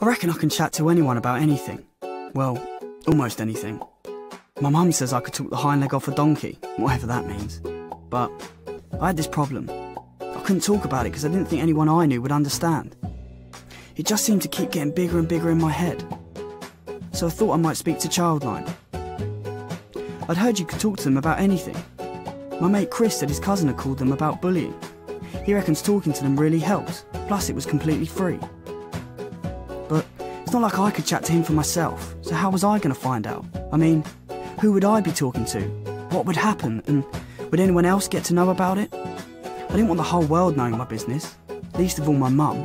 I reckon I can chat to anyone about anything. Well, almost anything. My mum says I could talk the hind leg off a donkey, whatever that means. But I had this problem. I couldn't talk about it because I didn't think anyone I knew would understand. It just seemed to keep getting bigger and bigger in my head. So I thought I might speak to Childline. I'd heard you could talk to them about anything. My mate Chris said his cousin had called them about bullying. He reckons talking to them really helps, plus it was completely free. But it's not like I could chat to him for myself, so how was I going to find out? I mean, who would I be talking to? What would happen? And would anyone else get to know about it? I didn't want the whole world knowing my business, least of all my mum.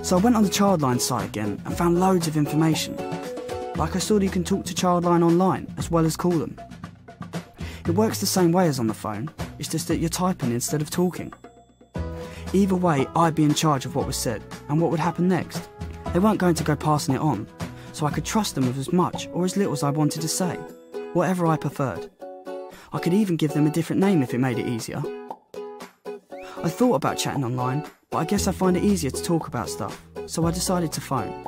So I went on the Childline site again and found loads of information. Like I saw that you can talk to Childline online as well as call them. It works the same way as on the phone, it's just that you're typing instead of talking. Either way, I'd be in charge of what was said and what would happen next. They weren't going to go passing it on, so I could trust them with as much or as little as I wanted to say, whatever I preferred. I could even give them a different name if it made it easier. I thought about chatting online, but I guess I find it easier to talk about stuff, so I decided to phone.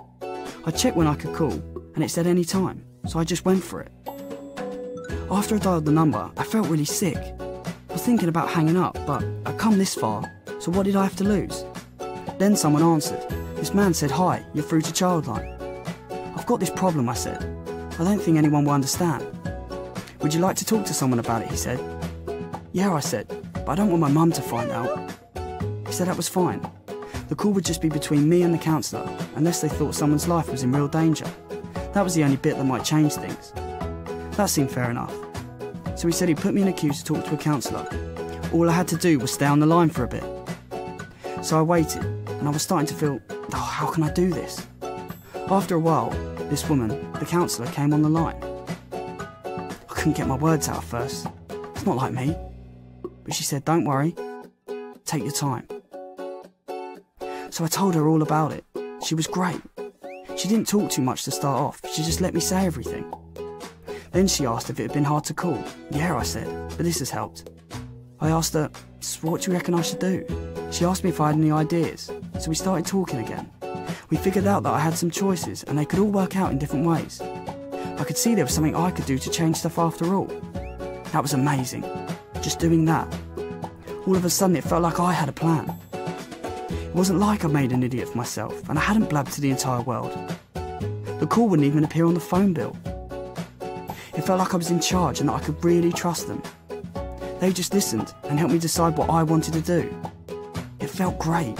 I checked when I could call, and it said any time, so I just went for it. After I dialed the number, I felt really sick. I was thinking about hanging up, but I'd come this far, so what did I have to lose? Then someone answered. This man said, "Hi, you're through to Childline." "I've got this problem," I said. "I don't think anyone will understand." "Would you like to talk to someone about it?" he said. "Yeah," I said, "but I don't want my mum to find out." He said that was fine. The call would just be between me and the counsellor, unless they thought someone's life was in real danger. That was the only bit that might change things. That seemed fair enough. So he said he'd put me in a queue to talk to a counsellor. All I had to do was stay on the line for a bit. So I waited, and I was starting to feel, oh, how can I do this? After a while, this woman, the counsellor, came on the line. I couldn't get my words out at first. It's not like me. But she said, "Don't worry, take your time." So I told her all about it. She was great. She didn't talk too much to start off, she just let me say everything. Then she asked if it had been hard to call. "Yeah," I said, "but this has helped." I asked her, "So what do you reckon I should do?" She asked me if I had any ideas, so we started talking again. We figured out that I had some choices and they could all work out in different ways. I could see there was something I could do to change stuff after all. That was amazing. Just doing that. All of a sudden it felt like I had a plan. It wasn't like I made an idiot of myself and I hadn't blabbed to the entire world. The call wouldn't even appear on the phone bill. It felt like I was in charge and that I could really trust them. They just listened and helped me decide what I wanted to do. It felt great.